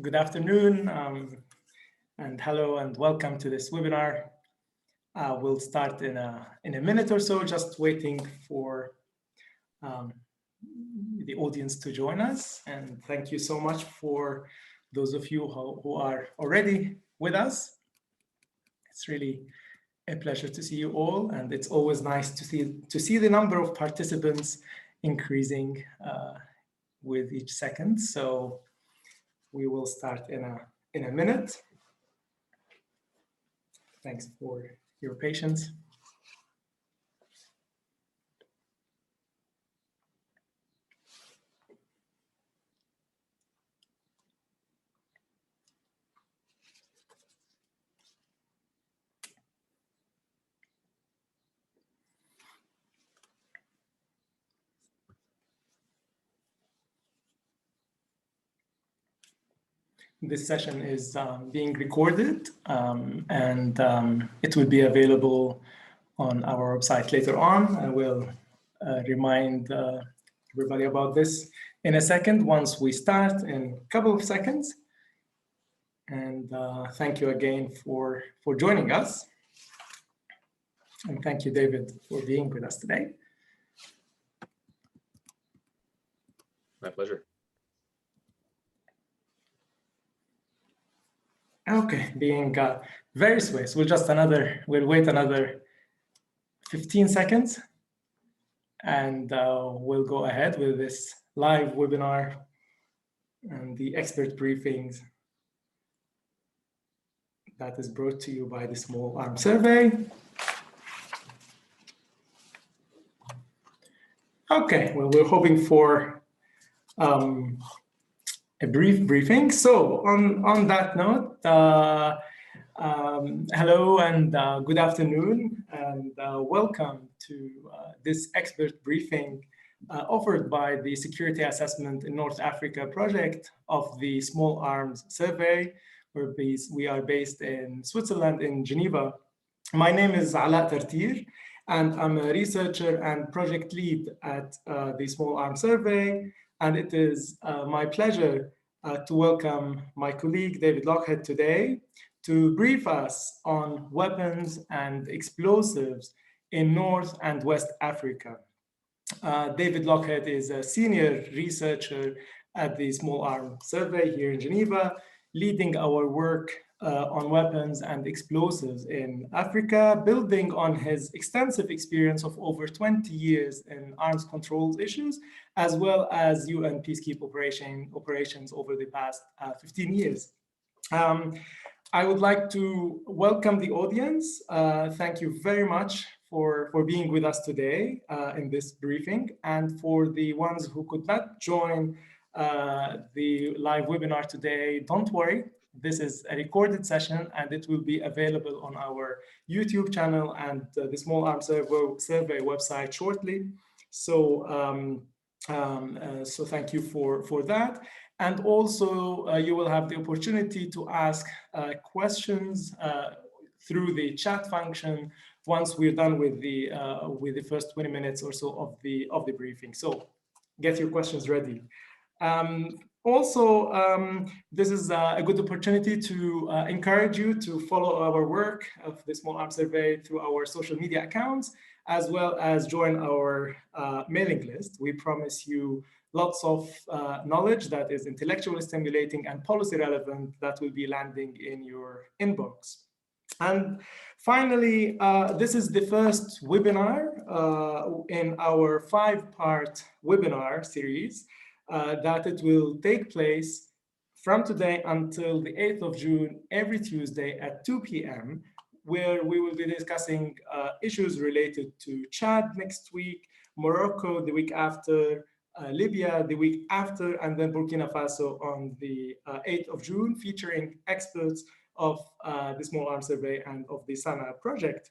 Good afternoon, and hello and welcome to this webinar. We'll start in a minute or so, just waiting for the audience to join us. And thank you so much for those of you who are already with us. It's really a pleasure to see you all, and it's always nice to see the number of participants increasing with each second. So we will start in a minute. Thanks for your patience. This session is being recorded and it will be available on our website later on. I will remind everybody about this in a second once we start, in a couple of seconds. And thank you again for joining us. And thank you, David, for being with us today. My pleasure. Okay, being very swift, we'll wait another 15 seconds and we'll go ahead with this live webinar and the expert briefings that is brought to you by the Small Arms Survey. Okay, well, we're hoping for a brief briefing. So on that note, hello and good afternoon, and welcome to this expert briefing offered by the Security Assessment in North Africa project of the Small Arms Survey. We are based in Switzerland, in Geneva. My name is Alaa Tartir, and I'm a researcher and project lead at the Small Arms Survey. And it is my pleasure to welcome my colleague, David Lochhead, today to brief us on weapons and explosives in North and West Africa. David Lochhead is a senior researcher at the Small Arms Survey here in Geneva, leading our work on weapons and explosives in Africa, building on his extensive experience of over 20 years in arms controls issues, as well as UN peacekeeping operations over the past 15 years. I would like to welcome the audience. Thank you very much for being with us today in this briefing. And for the ones who could not join the live webinar today, don't worry. This is a recorded session and it will be available on our YouTube channel and the Small Arms Survey website shortly. So, so thank you for that. And also you will have the opportunity to ask questions through the chat function once we're done with the first 20 minutes or so of the briefing. So get your questions ready. Also, this is a good opportunity to encourage you to follow our work of the Small Arms Survey through our social media accounts, as well as join our mailing list. We promise you lots of knowledge that is intellectually stimulating and policy relevant that will be landing in your inbox. And finally, this is the first webinar in our 5-part webinar series that it will take place from today until the 8th of June, every Tuesday at 2 p.m., where we will be discussing issues related to Chad next week, Morocco the week after, Libya the week after, and then Burkina Faso on the 8th of June, featuring experts of the Small Arms Survey and of the SANA project.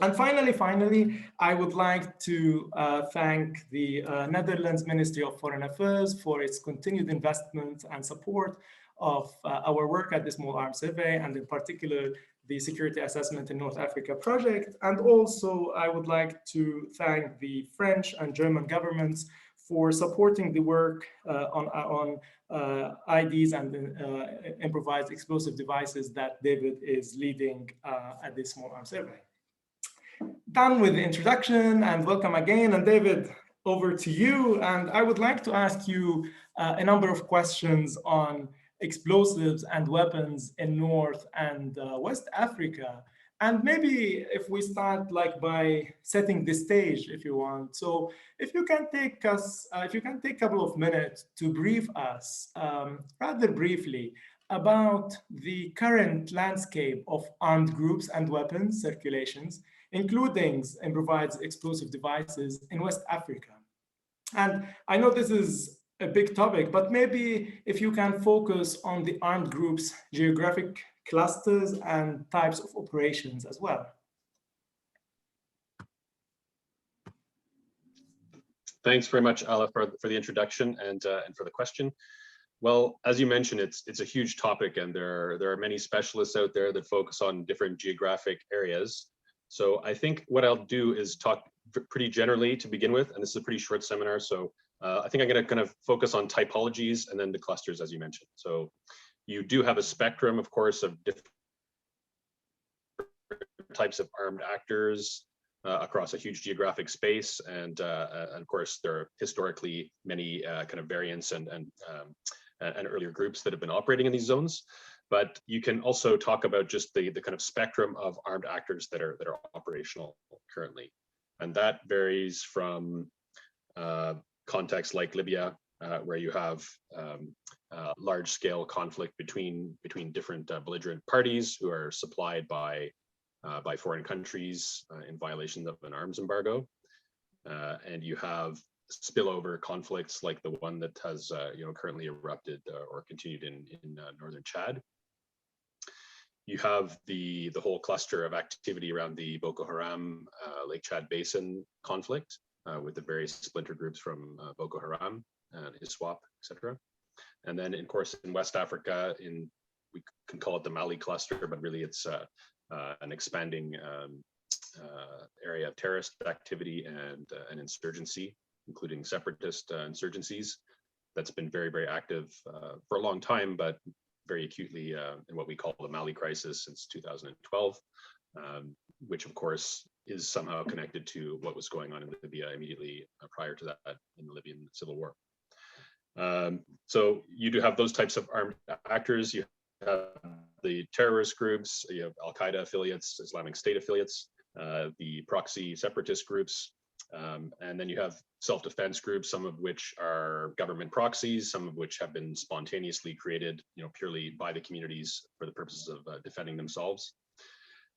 And finally, I would like to thank the Netherlands Ministry of Foreign Affairs for its continued investment and support of our work at the Small Arms Survey, and in particular, the Security Assessment in North Africa project. And also, I would like to thank the French and German governments for supporting the work on IDs and improvised explosive devices that David is leading at the Small Arms Survey. Done with the introduction, and welcome again. And David, over to you. And I would like to ask you a number of questions on explosives and weapons in North and West Africa. And maybe if we start by setting the stage, if you want. So if you can take a couple of minutes to brief us rather briefly about the current landscape of armed groups and weapons circulations, including improvised explosive devices in West Africa. And I know this is a big topic, but maybe if you can focus on the armed groups' geographic clusters and types of operations as well. Thanks very much, Alaa, for the introduction and for the question. Well, as you mentioned, it's a huge topic, and there are many specialists out there that focus on different geographic areas. So I think what I'll do is talk pretty generally to begin with, and this is a pretty short seminar. So I think I'm going to kind of focus on typologies and then the clusters, as you mentioned. So you do have a spectrum, of course, of different types of armed actors across a huge geographic space, and of course there are historically many kind of variants and earlier groups that have been operating in these zones. But you can also talk about just the kind of spectrum of armed actors that are operational currently, and that varies from contexts like Libya, where you have large-scale conflict between different belligerent parties who are supplied by foreign countries in violation of an arms embargo, and you have spillover conflicts like the one that has currently erupted or continued in northern Chad. You have the whole cluster of activity around the Boko Haram Lake Chad Basin conflict with the various splinter groups from Boko Haram and ISWAP, etc. And then, of course, in West Africa, we can call it the Mali cluster, but really it's an expanding area of terrorist activity and insurgency, including separatist insurgencies. That's been very, very active for a long time, but very acutely in what we call the Mali crisis since 2012, which of course is somehow connected to what was going on in Libya immediately prior to that in the Libyan civil war. So you do have those types of armed actors. You have the terrorist groups, you have Al-Qaeda affiliates, Islamic State affiliates, the proxy separatist groups, and then you have self-defense groups, some of which are government proxies, some of which have been spontaneously created, purely by the communities for the purposes of defending themselves.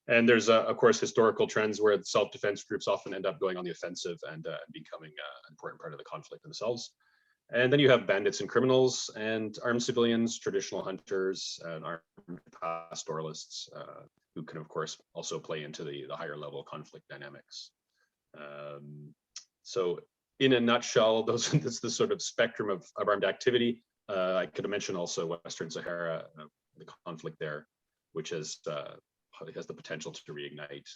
And there's, of course, historical trends where the self-defense groups often end up going on the offensive and becoming an important part of the conflict themselves. And then you have bandits and criminals and armed civilians, traditional hunters, and armed pastoralists, who can, of course, also play into the higher level conflict dynamics. So in a nutshell, that's the sort of spectrum of armed activity. I could mention also Western Sahara, the conflict there, which has the potential to reignite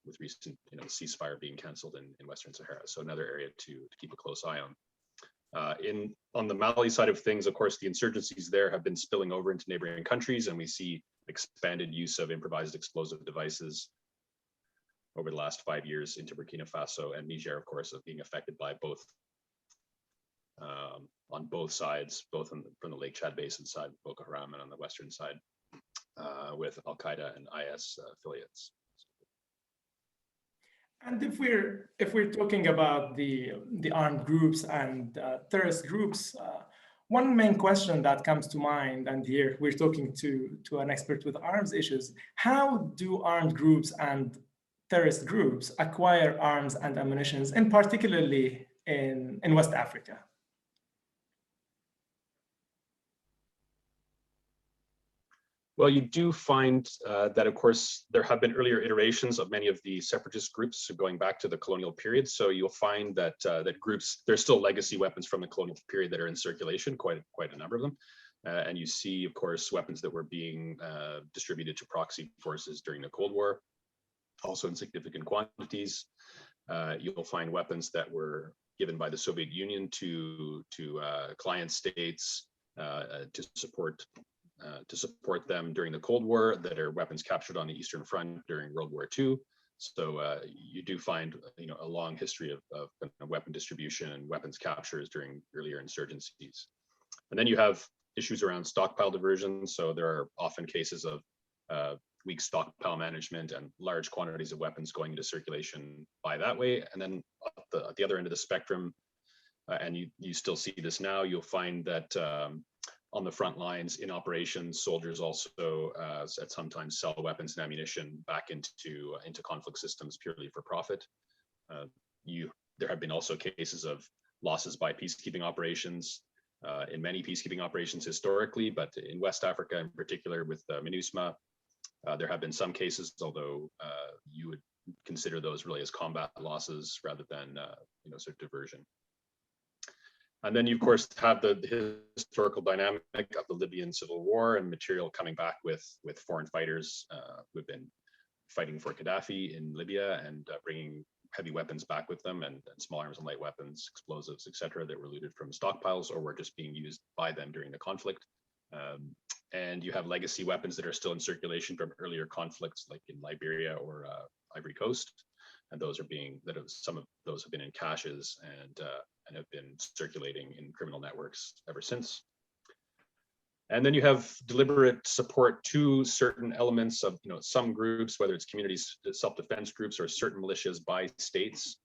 with recent ceasefire being canceled in Western Sahara. So another area to keep a close eye on. On the Mali side of things, of course, the insurgencies there have been spilling over into neighboring countries, and we see expanded use of improvised explosive devices over the last 5 years into Burkina Faso and Niger, of course, of being affected by both on both sides, both from the Lake Chad Basin side, Boko Haram, and on the western side with Al-Qaeda and IS affiliates. And if we're talking about the armed groups and terrorist groups, one main question that comes to mind, and here we're talking to an expert with arms issues, how do armed groups and terrorist groups acquire arms and ammunition, and particularly in West Africa? Well, you do find that, of course, there have been earlier iterations of many of the separatist groups going back to the colonial period. So you'll find that that groups, there's still legacy weapons from the colonial period that are in circulation, quite a number of them. And you see, of course, weapons that were being distributed to proxy forces during the Cold War, also in significant quantities. you'll find weapons that were given by the Soviet Union to client states to support them during the Cold War, that are weapons captured on the Eastern Front during World War II. So you do find, a long history of weapon distribution and weapons captures during earlier insurgencies. And then you have issues around stockpile diversion. So there are often cases of weak stockpile management and large quantities of weapons going into circulation by that way. And then at the other end of the spectrum, and you still see this now, you'll find that on the front lines in operations, soldiers also at sometimes sell weapons and ammunition back into conflict systems purely for profit. There have been also cases of losses by peacekeeping operations in many peacekeeping operations historically, but in West Africa in particular with MINUSMA, there have been some cases, although you would consider those really as combat losses rather than sort of diversion. And then you, of course, have the historical dynamic of the Libyan civil war and material coming back with foreign fighters who have been fighting for Gaddafi in Libya and bringing heavy weapons back with them, and small arms and light weapons, explosives, etc., that were looted from stockpiles or were just being used by them during the conflict. And you have legacy weapons that are still in circulation from earlier conflicts, like in Liberia or Ivory Coast, and some of those have been in caches and have been circulating in criminal networks ever since. And then you have deliberate support to certain elements of some groups, whether it's communities, self-defense groups, or certain militias by states,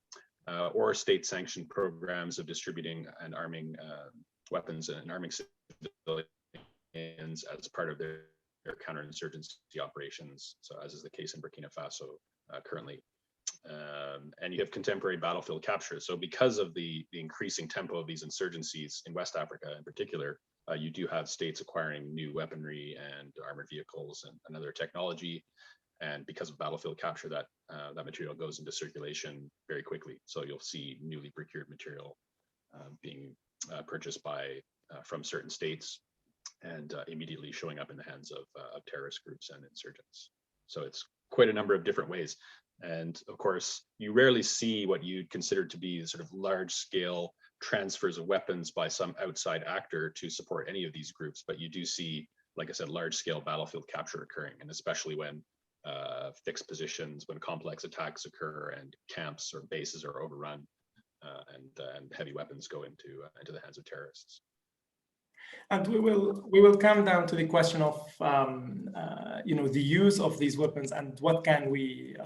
or state-sanctioned programs of distributing and arming weapons and arming civilians as part of their counterinsurgency operations. So as is the case in Burkina Faso currently. And you have contemporary battlefield capture. So because of the increasing tempo of these insurgencies in West Africa in particular, you do have states acquiring new weaponry and armored vehicles and other technology. And because of battlefield capture, that material goes into circulation very quickly. So you'll see newly procured material being purchased from certain states and immediately showing up in the hands of terrorist groups and insurgents. So it's quite a number of different ways. And of course, you rarely see what you'd consider to be sort of large scale transfers of weapons by some outside actor to support any of these groups. But you do see, like I said, large scale battlefield capture occurring, and especially when fixed positions, when complex attacks occur and camps or bases are overrun and heavy weapons go into the hands of terrorists. And we will come down to the question of the use of these weapons and what can we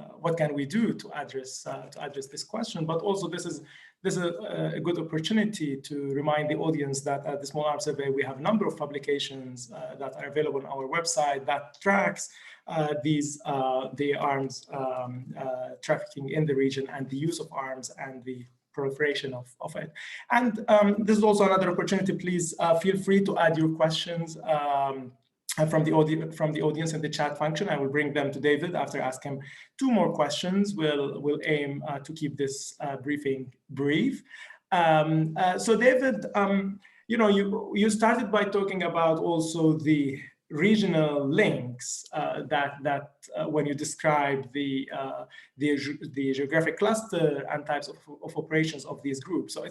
do to address this question. But also this is a good opportunity to remind the audience that at the Small Arms Survey we have a number of publications that are available on our website that tracks the arms trafficking in the region and the use of arms and the proliferation of it. And this is also another opportunity. Please feel free to add your questions from the audience in the chat function. I will bring them to David after asking him 2 more questions. We'll aim to keep this briefing brief. So David, you started by talking about also the regional links that when you describe the geographic cluster and types of operations of these groups. So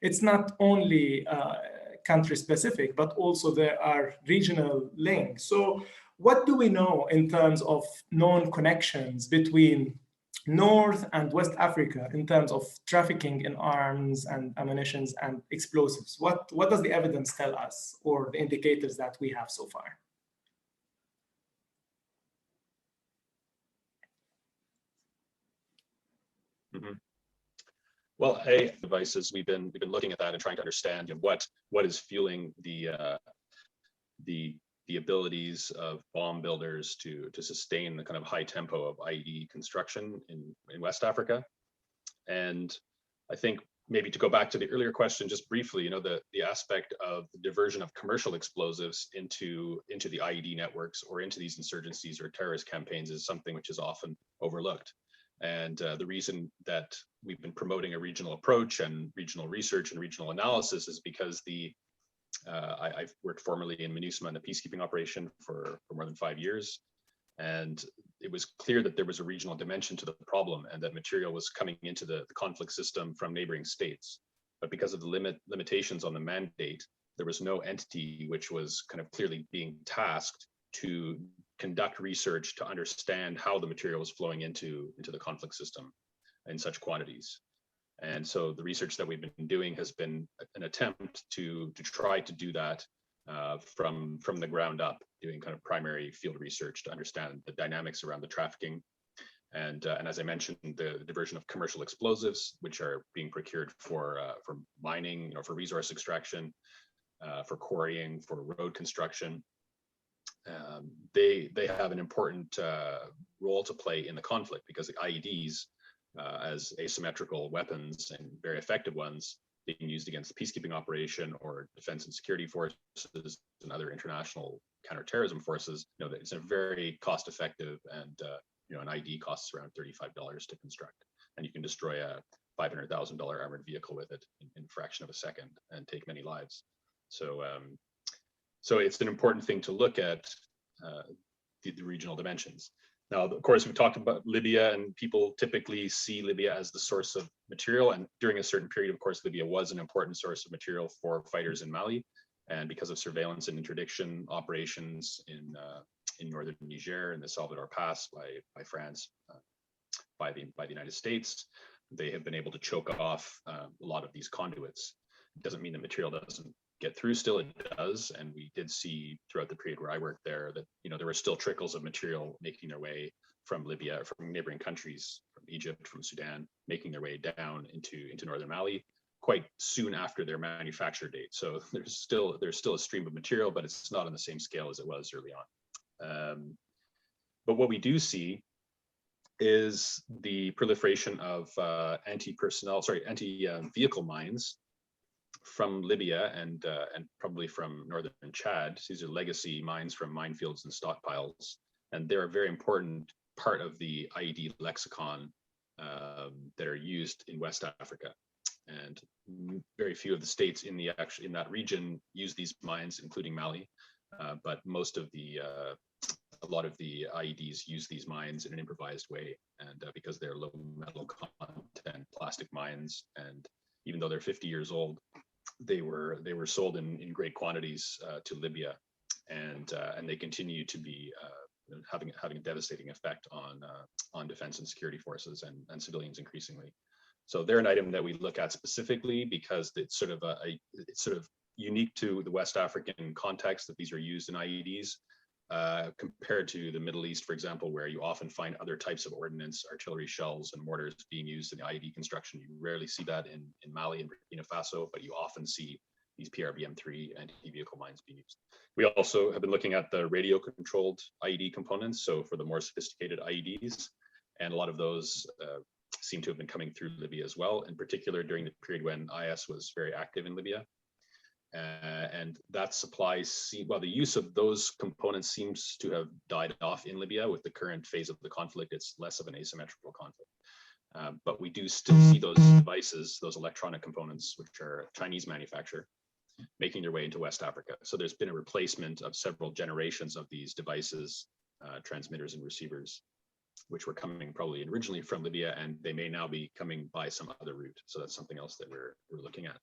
it's not only country specific, but also there are regional links. So what do we know in terms of known connections between North and West Africa in terms of trafficking in arms and ammunition and explosives? What does the evidence tell us, or the indicators that we have so far? Mm-hmm. Well, devices, we've been looking at that and trying to understand what is fueling the abilities of bomb builders to sustain the kind of high tempo of IED construction in West Africa. And I think maybe to go back to the earlier question just briefly, the aspect of the diversion of commercial explosives into the IED networks or into these insurgencies or terrorist campaigns is something which is often overlooked. And the reason that we've been promoting a regional approach and regional research and regional analysis is because I've worked formerly in MINUSMA in the peacekeeping operation for more than 5 years. And it was clear that there was a regional dimension to the problem and that material was coming into the conflict system from neighboring states. But because of the limitations on the mandate, there was no entity which was kind of clearly being tasked to conduct research to understand how the material was flowing into the conflict system in such quantities. And so the research that we've been doing has been an attempt to try to do that from the ground up, doing kind of primary field research to understand the dynamics around the trafficking. And as I mentioned, the diversion of commercial explosives, which are being procured for mining, for resource extraction, for quarrying, for road construction. They have an important role to play in the conflict, because the IEDs, as asymmetrical weapons and very effective ones, being used against the peacekeeping operation or defense and security forces and other international counterterrorism forces, that it's a very cost-effective, and an IED costs around $35 to construct, and you can destroy a $500,000 armored vehicle with it in a fraction of a second and take many lives. So it's an important thing to look at the regional dimensions. Now, of course, we've talked about Libya, and people typically see Libya as the source of material. And during a certain period, of course, Libya was an important source of material for fighters in Mali. And because of surveillance and interdiction operations in northern Niger and the Salvador Pass by France, by the United States, they have been able to choke off a lot of these conduits. It doesn't mean the material doesn't get through, still it does. And we did see throughout the period where I worked there that there were still trickles of material making their way from Libya, from neighboring countries, from Egypt, from Sudan, making their way down into northern Mali quite soon after their manufacture date. So there's still a stream of material, but it's not on the same scale as it was early on. But what we do see is the proliferation of anti-vehicle mines from Libya and probably from northern Chad. These are legacy mines from minefields and stockpiles, and they're a very important part of the IED lexicon that are used in West Africa. And very few of the states in that region use these mines, including Mali. But a lot of the IEDs use these mines in an improvised way, and because they're low metal content plastic mines, and even though they're 50 years old, they were sold in great quantities to Libya, and they continue to be having a devastating effect on defense and security forces and civilians increasingly. So they're an item that we look at specifically because it's sort of unique to the West African context that these are used in IEDs. Compared to the Middle East, for example, where you often find other types of ordnance, artillery shells and mortars being used in the IED construction. You rarely see that in Mali and Burkina Faso, but you often see these PRBM3 anti-vehicle mines being used. We also have been looking at the radio-controlled IED components, so for the more sophisticated IEDs, and a lot of those seem to have been coming through Libya as well, in particular during the period when IS was very active in Libya. And that supply, the use of those components seems to have died off in Libya with the current phase of the conflict. It's less of an asymmetrical conflict. But we do still see those devices, those electronic components, which are Chinese manufacture, making their way into West Africa. So there's been a replacement of several generations of these devices, transmitters and receivers, which were coming probably originally from Libya, and they may now be coming by some other route. So that's something else that we're looking at.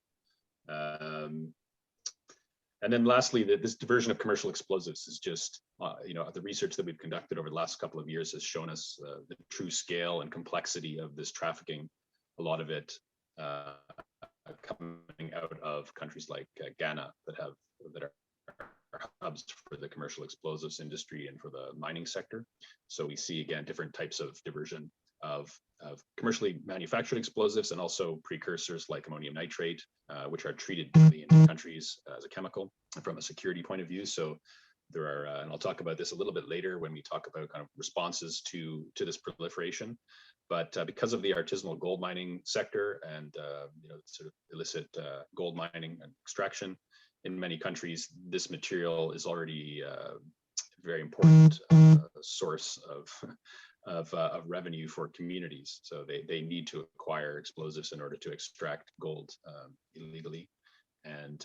And then lastly, this diversion of commercial explosives is just, the research that we've conducted over the last couple of years has shown us the true scale and complexity of this trafficking. A lot of it coming out of countries like Ghana that are hubs for the commercial explosives industry and for the mining sector. So we see, again, different types of diversion of commercially manufactured explosives and also precursors like ammonium nitrate, which are treated in countries as a chemical from a security point of view. So there are, and I'll talk about this a little bit later when we talk about kind of responses to this proliferation. But because of the artisanal gold mining sector and sort of illicit gold mining and extraction in many countries, this material is already a very important source of revenue for communities. So they need to acquire explosives in order to extract gold illegally. And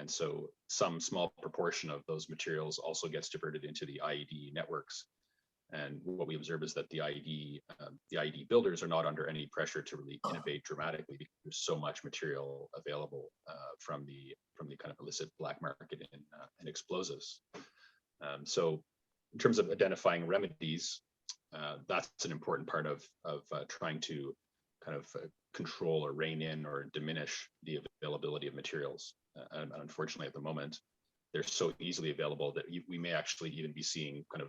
so some small proportion of those materials also gets diverted into the IED networks. And what we observe is that the IED builders are not under any pressure to really innovate dramatically because there's so much material available from the kind of illicit black market in explosives. So in terms of identifying remedies, that's an important part of trying to kind of control or rein in or diminish the availability of materials. And unfortunately, at the moment, they're so easily available that we may actually even be seeing kind of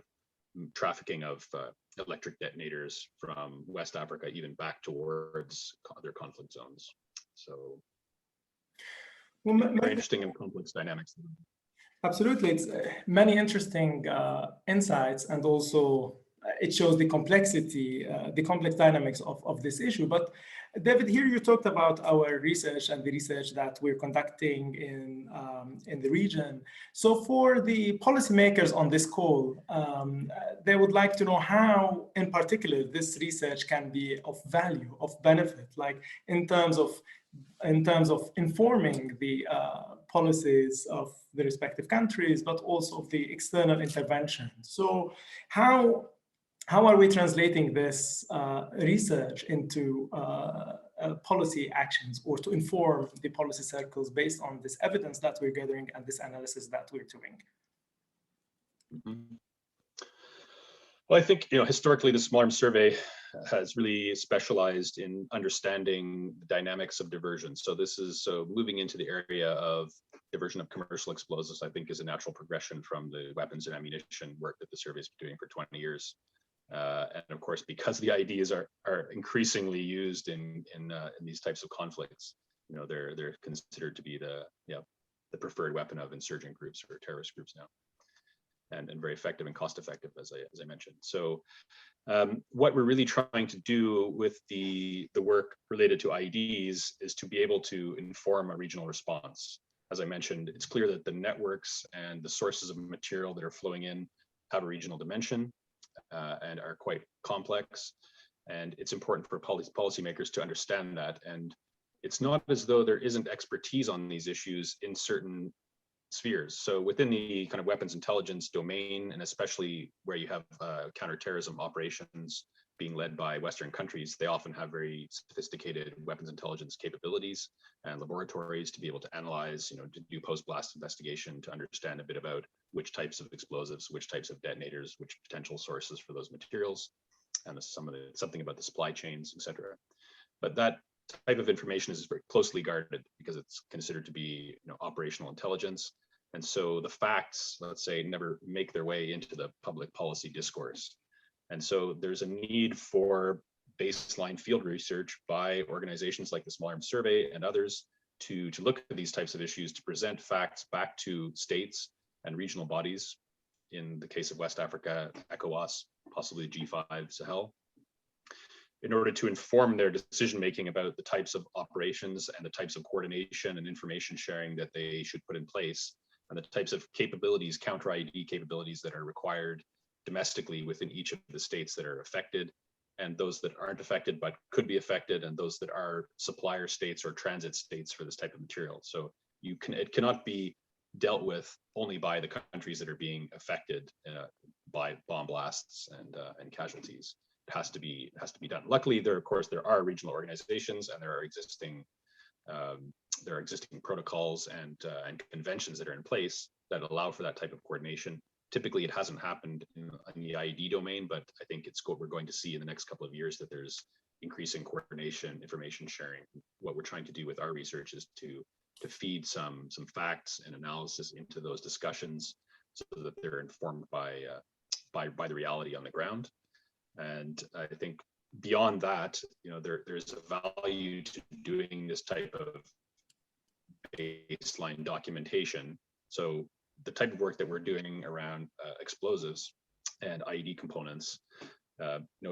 trafficking of electric detonators from West Africa even back towards other conflict zones. So very interesting and complex dynamics. Absolutely, it's many interesting insights, and also it shows the complexity, the complex dynamics of this issue. But David, here you talked about our research and the research that we're conducting in the region. So for the policymakers on this call, they would like to know how, in particular, this research can be of value, of benefit, like in terms of informing the policies of the respective countries, but also of the external intervention. So how are we translating this research into policy actions, or to inform the policy circles based on this evidence that we're gathering and this analysis that we're doing? Mm-hmm. Well, I think, historically, the Small Arms Survey has really specialized in understanding the dynamics of diversion. So moving into the area of diversion of commercial explosives, I think, is a natural progression from the weapons and ammunition work that the survey has been doing for 20 years. And of course, because the IEDs are increasingly used in these types of conflicts, they're considered to be the preferred weapon of insurgent groups or terrorist groups now. And very effective and cost effective, as I mentioned. So what we're really trying to do with the work related to IEDs is to be able to inform a regional response. As I mentioned, it's clear that the networks and the sources of material that are flowing in have a regional dimension and are quite complex. And it's important for policymakers to understand that. And it's not as though there isn't expertise on these issues in certain spheres. So within the kind of weapons intelligence domain, and especially where you have counterterrorism operations being led by Western countries, they often have very sophisticated weapons intelligence capabilities and laboratories to be able to analyze, to do post-blast investigation, to understand a bit about which types of explosives, which types of detonators, which potential sources for those materials, and something about the supply chains, etc. But that type of information is very closely guarded because it's considered to be operational intelligence. And so the facts, let's say, never make their way into the public policy discourse. And so there's a need for baseline field research by organizations like the Small Arms Survey and others to look at these types of issues, to present facts back to states and regional bodies, in the case of West Africa, ECOWAS, possibly G5 Sahel, in order to inform their decision-making about the types of operations and the types of coordination and information sharing that they should put in place, and the types of capabilities, counter-IED capabilities, that are required domestically within each of the states that are affected, and those that aren't affected but could be affected, and those that are supplier states or transit states for this type of material. So it cannot be dealt with only by the countries that are being affected by bomb blasts and casualties. Has to be done. Luckily, there are regional organizations, and there are existing protocols and conventions that are in place that allow for that type of coordination. Typically, it hasn't happened in the IED domain, but I think we're going to see in the next couple of years that there's increasing coordination, information sharing. What we're trying to do with our research is to feed some facts and analysis into those discussions, so that they're informed by the reality on the ground. And I think beyond that, there's a value to doing this type of baseline documentation. So the type of work that we're doing around explosives and IED components,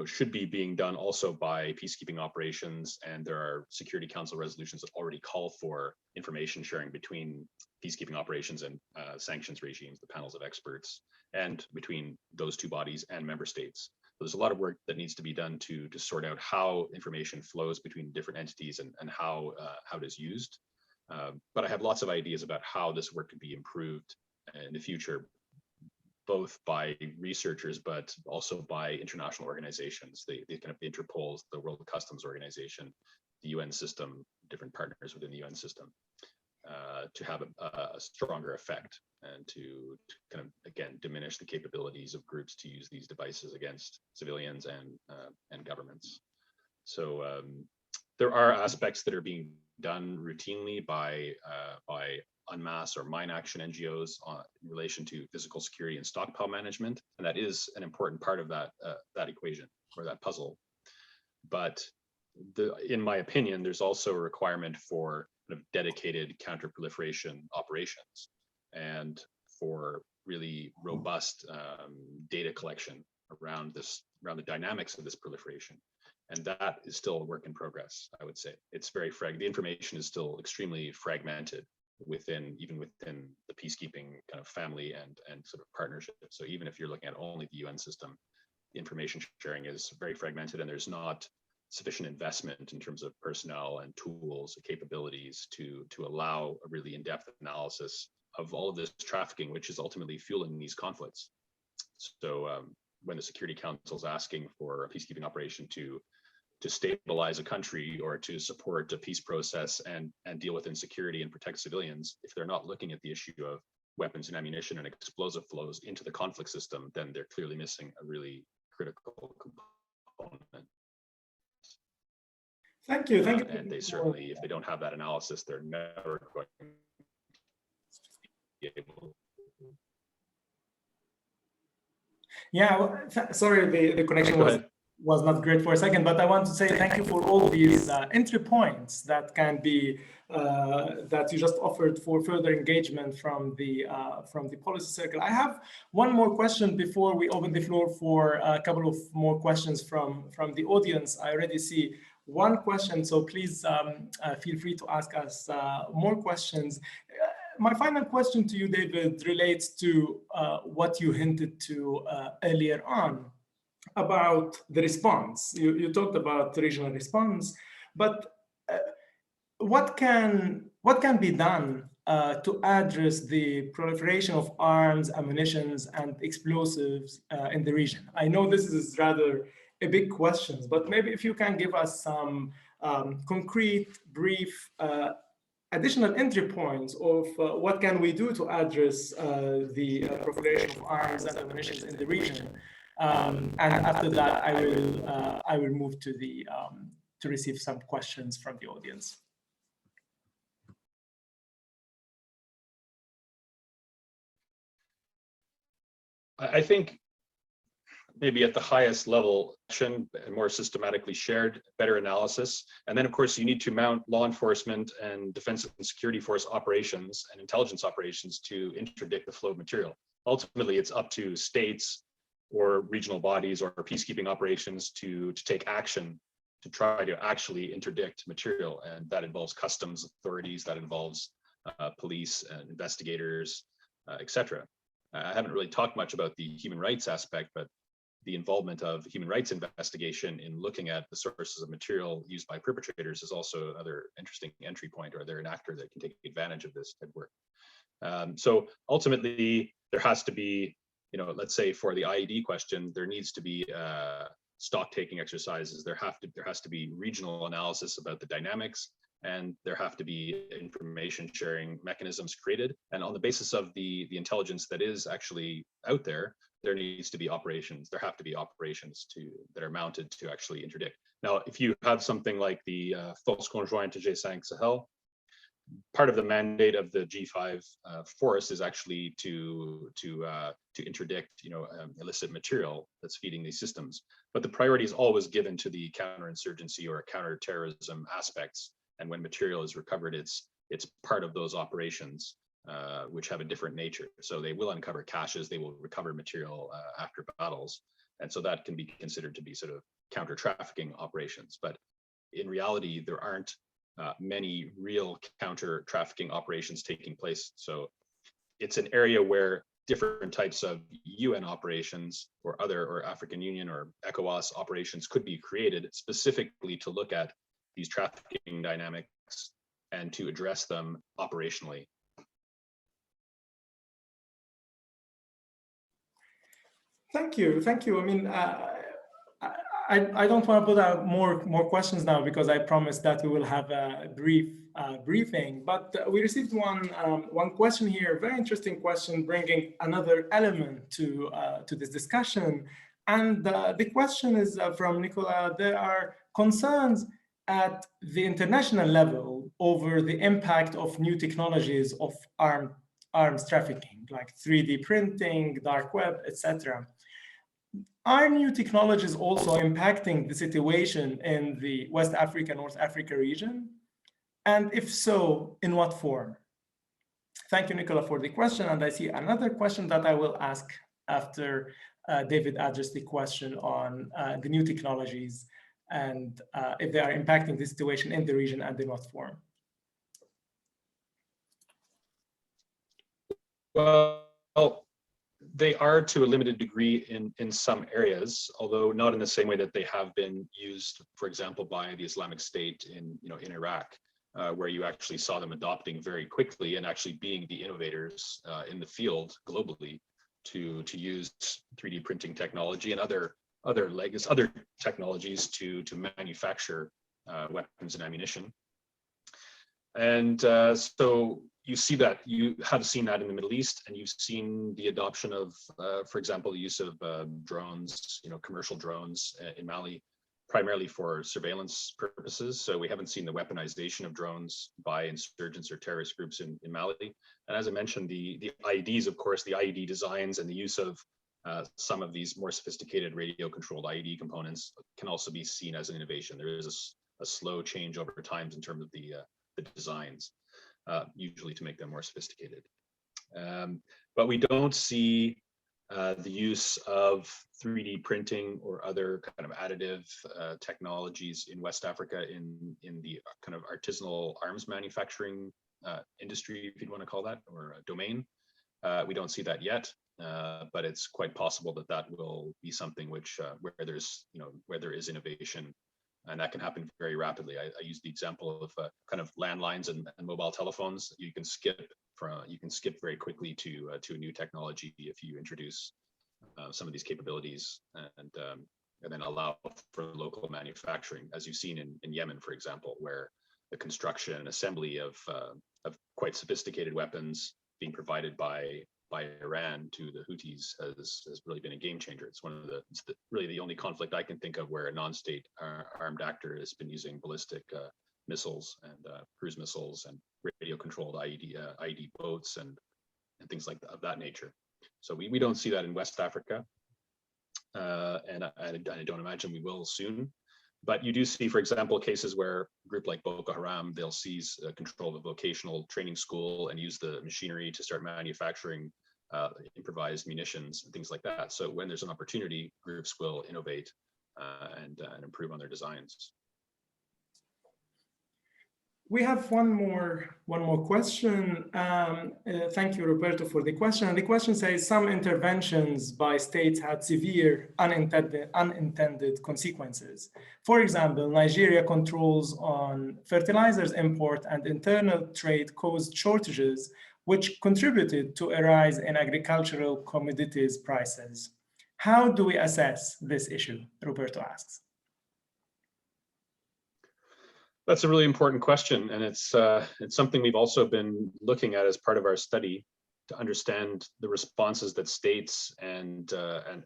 should be being done also by peacekeeping operations. And there are Security Council resolutions that already call for information sharing between peacekeeping operations and sanctions regimes, the panels of experts, and between those two bodies and member states. There's a lot of work that needs to be done to sort out how information flows between different entities and how it is used. But I have lots of ideas about how this work could be improved in the future, both by researchers, but also by international organizations, the kind of Interpol, the World Customs Organization, the UN system, different partners within the UN system, to have a stronger effect and to kind of, again, diminish the capabilities of groups to use these devices against civilians and governments. So there are aspects that are being done routinely by en masse or mine action NGOs in relation to physical security and stockpile management, and that is an important part of that equation or that puzzle. But in my opinion, there's also a requirement for kind of dedicated counter-proliferation operations and for really robust data collection around the dynamics of this proliferation. And that is still a work in progress, I would say. It's very the information is still extremely fragmented even within the peacekeeping kind of family and sort of partnership. So even if you're looking at only the UN system, the information sharing is very fragmented, and there's not sufficient investment in terms of personnel and tools and capabilities to allow a really in-depth analysis of all of this trafficking, which is ultimately fueling these conflicts. So when the Security Council is asking for a peacekeeping operation to stabilize a country or to support a peace process and deal with insecurity and protect civilians, if they're not looking at the issue of weapons and ammunition and explosive flows into the conflict system, then they're clearly missing a really critical component. Thank you. Thank you. And they certainly, if they don't have that analysis, they're never going to be able. Yeah, sorry, the connection was not great for a second, but I want to say thank you for all these entry points that can be that you just offered for further engagement from the policy circle. I have one more question before we open the floor for a couple of more questions from the audience. I already see one question, so please feel free to ask us more questions. My final question to you, David, relates to what you hinted to earlier on about the response. You talked about the regional response, but what can be done to address the proliferation of arms, ammunitions, and explosives in the region? I know this is rather a big question, but maybe if you can give us some concrete, brief, additional entry points of what can we do to address the proliferation of arms and ammunition in the region. And after that, I will move to to receive some questions from the audience. I think maybe at the highest level, and more systematically shared, better analysis. And then, of course, you need to mount law enforcement and defense and security force operations and intelligence operations to interdict the flow of material. Ultimately, it's up to states or regional bodies or peacekeeping operations to take action to try to actually interdict material. And that involves customs authorities, that involves police and investigators, etc. I haven't really talked much about the human rights aspect, but the involvement of human rights investigation in looking at the sources of material used by perpetrators is also another interesting entry point, or they're an actor that can take advantage of this type of work. So ultimately, there has to be, let's say for the IED question, there needs to be stock taking exercises. There has to be regional analysis about the dynamics, and there have to be information sharing mechanisms created. And on the basis of the intelligence that is actually out there, there needs to be operations. There have to be operations that are mounted to actually interdict. Now, if you have something like the Force Conjointe G5 Sahel, part of the mandate of the G5 force is actually to interdict, illicit material that's feeding these systems. But the priority is always given to the counterinsurgency or counterterrorism aspects. And when material is recovered, it's part of those operations, which have a different nature. So they will uncover caches, they will recover material after battles. And so that can be considered to be sort of counter-trafficking operations. But in reality, there aren't many real counter-trafficking operations taking place. So it's an area where different types of UN operations or African Union or ECOWAS operations could be created specifically to look at these trafficking dynamics and to address them operationally. Thank you. I mean, I don't want to put out more questions now because I promised that we will have a briefing. But we received one question here, very interesting question, bringing another element to this discussion. And the question is from Nicola. There are concerns at the international level over the impact of new technologies of arms trafficking, like 3D printing, dark web, etc. Are new technologies also impacting the situation in the West Africa, North Africa region? And if so, in what form? Thank you, Nicola, for the question. And I see another question that I will ask after David addressed the question on the new technologies and if they are impacting the situation in the region and in what form. Well, they are to a limited degree in some areas, although not in the same way that they have been used, for example, by the Islamic State in Iraq, where you actually saw them adopting very quickly and actually being the innovators in the field globally to use 3D printing technology and other technologies to manufacture weapons and ammunition. And so you see that, you have seen that in the Middle East, and you've seen the adoption of, for example, the use of drones, commercial drones in Mali, primarily for surveillance purposes. So we haven't seen the weaponization of drones by insurgents or terrorist groups in Mali. And as I mentioned, the IEDs, of course, the IED designs and the use of some of these more sophisticated radio-controlled IED components can also be seen as an innovation. There is a slow change over time in terms of the designs, usually to make them more sophisticated. But we don't see the use of 3D printing or other kind of additive technologies in West Africa in the kind of artisanal arms manufacturing industry, if you'd want to call that, or domain. We don't see that yet, but it's quite possible that will be something which where there is innovation. And that can happen very rapidly. I use the example of kind of landlines and mobile telephones. You can skip very quickly to a new technology if you introduce some of these capabilities and then allow for local manufacturing, as you've seen in Yemen, for example, where the construction and assembly of quite sophisticated weapons being provided by Iran to the Houthis has really been a game changer. It's really the only conflict I can think of where a non-state armed actor has been using ballistic missiles and cruise missiles and radio-controlled IED boats and things like of that nature. So we don't see that in West Africa, and I don't imagine we will soon. But you do see, for example, cases where a group like Boko Haram, they'll seize control of a vocational training school and use the machinery to start manufacturing improvised munitions and things like that. So when there's an opportunity, groups will innovate and improve on their designs. We have one more question. Thank you, Roberto, for the question. And the question says, some interventions by states had severe unintended consequences. For example, Nigeria controls on fertilizers import and internal trade caused shortages, which contributed to a rise in agricultural commodities prices. How do we assess this issue? Roberto asks. That's a really important question, and it's something we've also been looking at as part of our study to understand the responses that states and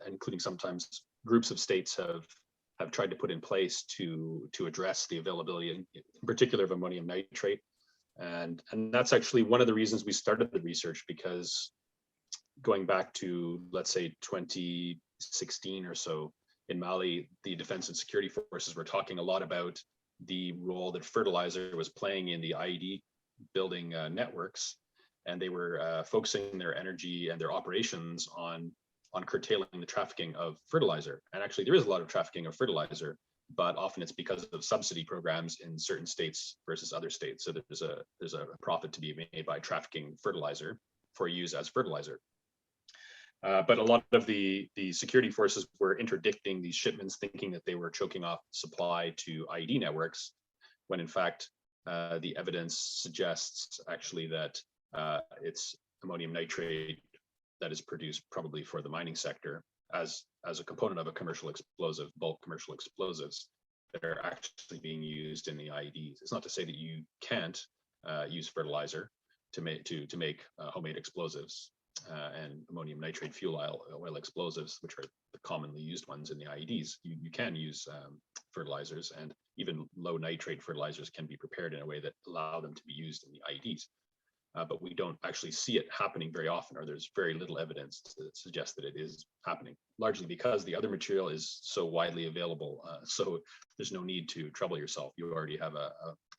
including sometimes groups of states have tried to put in place to address the availability, in particular, of ammonium nitrate, and that's actually one of the reasons we started the research, because going back to, let's say, 2016 or so in Mali, the defense and security forces were talking a lot about the role that fertilizer was playing in the IED building networks, and they were focusing their energy and their operations on curtailing the trafficking of fertilizer. And actually, there is a lot of trafficking of fertilizer, but often it's because of subsidy programs in certain states versus other states. So there's a profit to be made by trafficking fertilizer for use as fertilizer. But a lot of the security forces were interdicting these shipments, thinking that they were choking off supply to IED networks, when in fact, the evidence suggests actually that it's ammonium nitrate that is produced probably for the mining sector, as a component of a commercial explosive, bulk commercial explosives that are actually being used in the IEDs. It's not to say that you can't use fertilizer to make homemade explosives and ammonium nitrate fuel oil explosives, which are the commonly used ones in the IEDs. You can use fertilizers, and even low nitrate fertilizers can be prepared in a way that allow them to be used in the IEDs. But we don't actually see it happening very often, or there's very little evidence to suggest that it is happening, largely because the other material is so widely available. So there's no need to trouble yourself. You already have a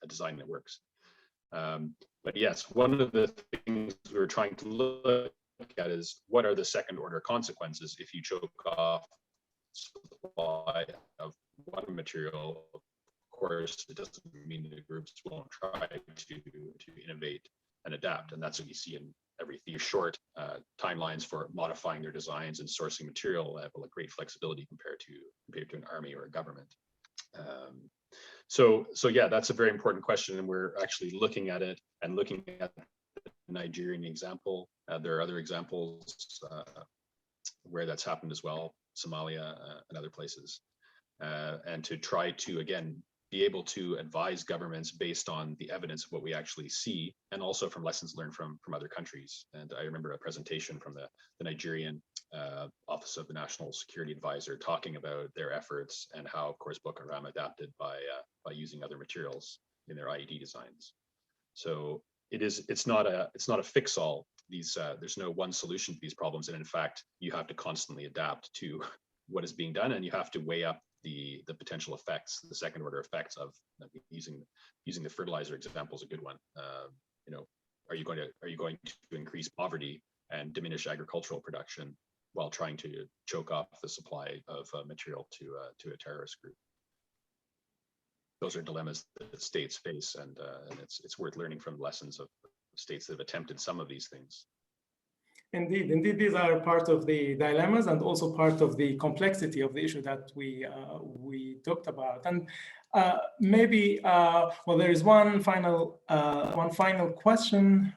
design that works. But yes, one of the things we're trying to look at is what are the second order consequences if you choke off supply of one material. Of course, it doesn't mean the groups won't try to innovate and adapt, and that's what you see in everything. Short timelines for modifying their designs and sourcing material have a great flexibility compared to an army or a government. So yeah, that's a very important question, and we're actually looking at it and looking at the Nigerian example. There are other examples where that's happened as well, Somalia and other places, and to try to, again, be able to advise governments based on the evidence of what we actually see, and also from lessons learned from other countries. And I remember a presentation from the Nigerian Office of the National Security Advisor talking about their efforts and how, of course, Boko Haram adapted by using other materials in their IED designs. So it's not a fix-all. There's no one solution to these problems, and in fact, you have to constantly adapt to what is being done, and you have to weigh up the potential effects, the second order effects of using the fertilizer example is a good one. Are you going to increase poverty and diminish agricultural production while trying to choke off the supply of material to a terrorist group? Those are dilemmas that states face, and it's worth learning from lessons of states that have attempted some of these things. Indeed, these are part of the dilemmas and also part of the complexity of the issue that we talked about. And maybe, well, there is one final question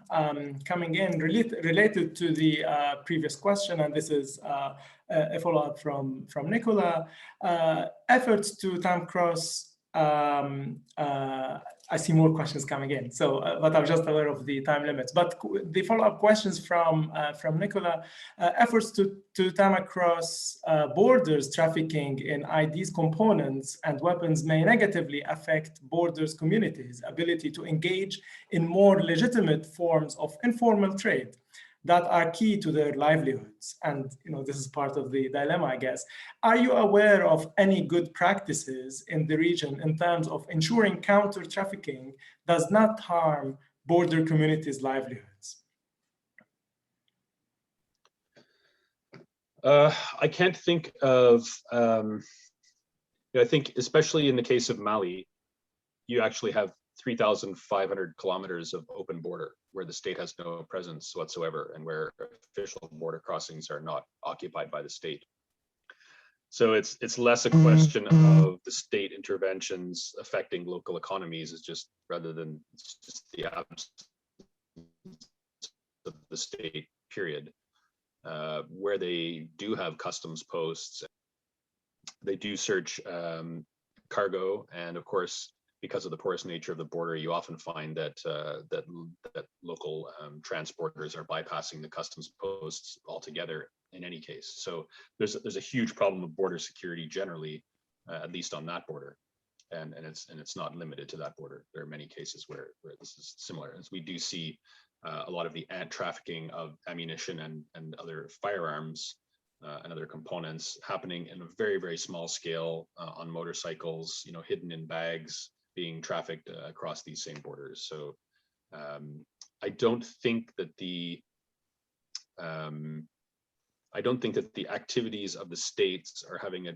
coming in related to the previous question, and this is a follow-up from Nicola. Efforts to time cross. I see more questions coming in, so but I'm just aware of the time limits. But the follow-up questions from Nicola: efforts to time across borders trafficking in IDs components and weapons may negatively affect borders communities' ability to engage in more legitimate forms of informal trade that are key to their livelihoods. And this is part of the dilemma, I guess. Are you aware of any good practices in the region in terms of ensuring counter-trafficking does not harm border communities' livelihoods? I can't think of, I think especially in the case of Mali, you actually have 3,500 kilometers of open border where the state has no presence whatsoever, and where official border crossings are not occupied by the state. So it's less a question of the state interventions affecting local economies, it's just rather than it's just the absence of the state, period. Where they do have customs posts, they do search cargo, and of course, because of the porous nature of the border, you often find that that local transporters are bypassing the customs posts altogether in any case. So there's a huge problem of border security generally, at least on that border, and it's not limited to that border. There are many cases where this is similar, as we do see a lot of the trafficking of ammunition and other firearms and other components happening in a very, very small scale on motorcycles, hidden in bags, being trafficked across these same borders. So I don't think that the activities of the states are having a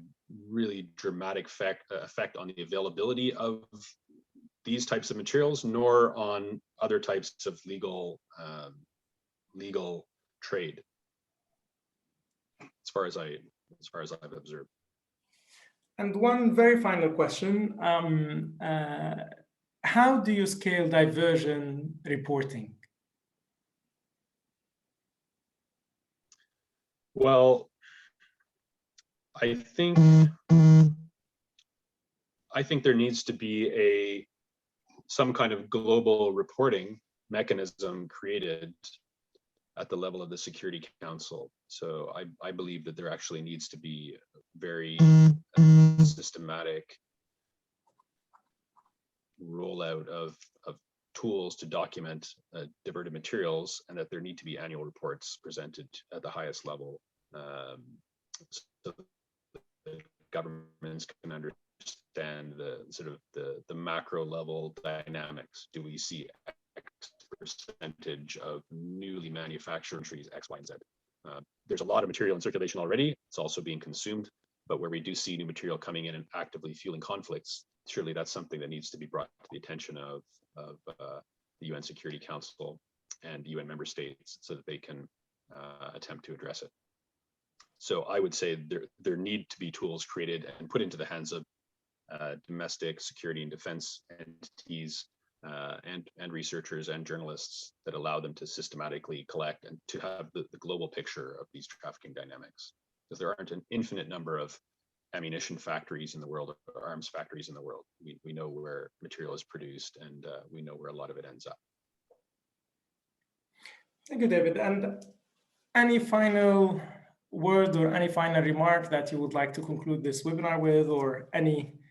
really dramatic effect on the availability of these types of materials, nor on other types of legal trade, as far as I've observed. And one very final question, how do you scale diversion reporting? Well, I think there needs to be some kind of global reporting mechanism created at the level of the Security Council. So I believe that there actually needs to be very systematic rollout of tools to document diverted materials, and that there need to be annual reports presented at the highest level, so that governments can understand the macro level dynamics. Do we see X percentage of newly manufactured trees, X, Y, and Z? There's a lot of material in circulation already. It's also being consumed, but where we do see new material coming in and actively fueling conflicts, surely that's something that needs to be brought to the attention of the UN Security Council and UN member states so that they can attempt to address it. So I would say there need to be tools created and put into the hands of domestic security and defense entities and researchers and journalists that allow them to systematically collect and to have the global picture of these trafficking dynamics. Because there aren't an infinite number of ammunition factories in the world, or arms factories in the world. We know where material is produced, and we know where a lot of it ends up. Thank you, David. And any final word or any final remark that you would like to conclude this webinar with, or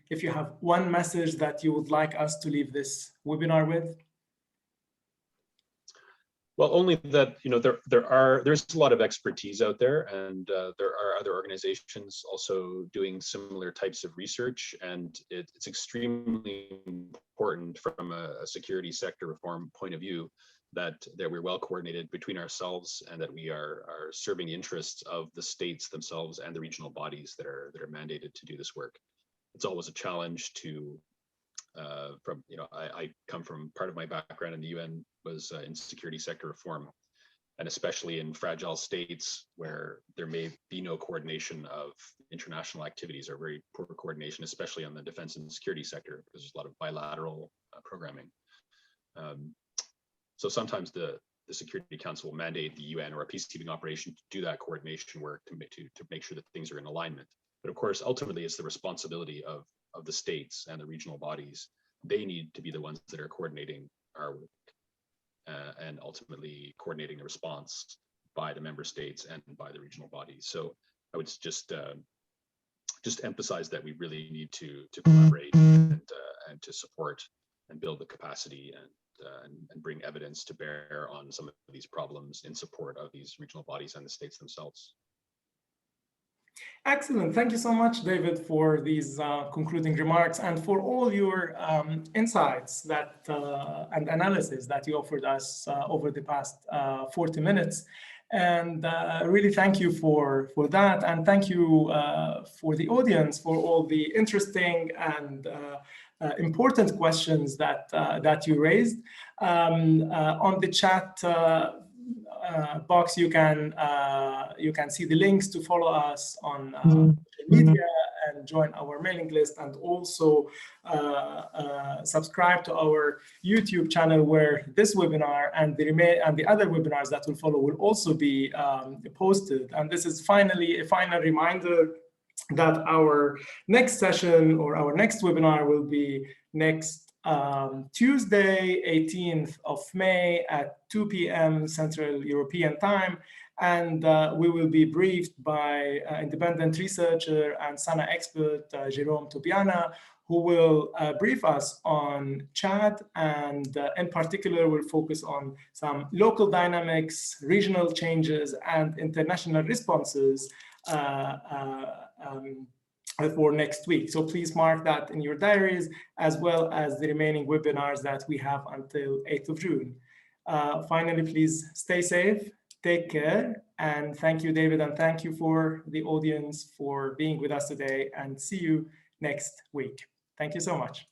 if you have one message that you would like us to leave this webinar with? Well, only that there's a lot of expertise out there, and there are other organizations also doing similar types of research, and it's extremely important from a security sector reform point of view that we're well coordinated between ourselves, and that we are serving the interests of the states themselves and the regional bodies that are mandated to do this work. It's always a challenge to I come from, part of my background in the UN was in security sector reform, and especially in fragile states where there may be no coordination of international activities, or very poor coordination, especially on the defense and security sector, because there's a lot of bilateral programming. So sometimes the Security Council will mandate the UN or a peacekeeping operation to do that coordination work to make sure that things are in alignment. But of course, ultimately, it's the responsibility of the states and the regional bodies. They need to be the ones that are coordinating our work and ultimately coordinating the response by the member states and by the regional bodies. So I would just emphasize that we really need to collaborate and to support and build the capacity and bring evidence to bear on some of these problems in support of these regional bodies and the states themselves. Excellent. Thank you so much, David, for these concluding remarks and for all your insights and analysis that you offered us over the past 40 minutes. And really thank you for that. And thank you for the audience for all the interesting and important questions that you raised. On the chat box, you can see the links to follow us on social media and join our mailing list, and also subscribe to our YouTube channel, where this webinar and the other webinars that will follow will also be posted. And this is finally a final reminder that our next session or our next webinar will be next Tuesday, 18th of May at 2 p.m. Central European Time. And we will be briefed by independent researcher and SANA expert, Jerome Tobiana, who will brief us on Chad, and in particular will focus on some local dynamics, regional changes, and international responses for next week. So please mark that in your diaries, as well as the remaining webinars that we have until 8th of June. Finally, please stay safe, take care, and thank you, David, and thank you for the audience for being with us today, and see you next week. Thank you so much.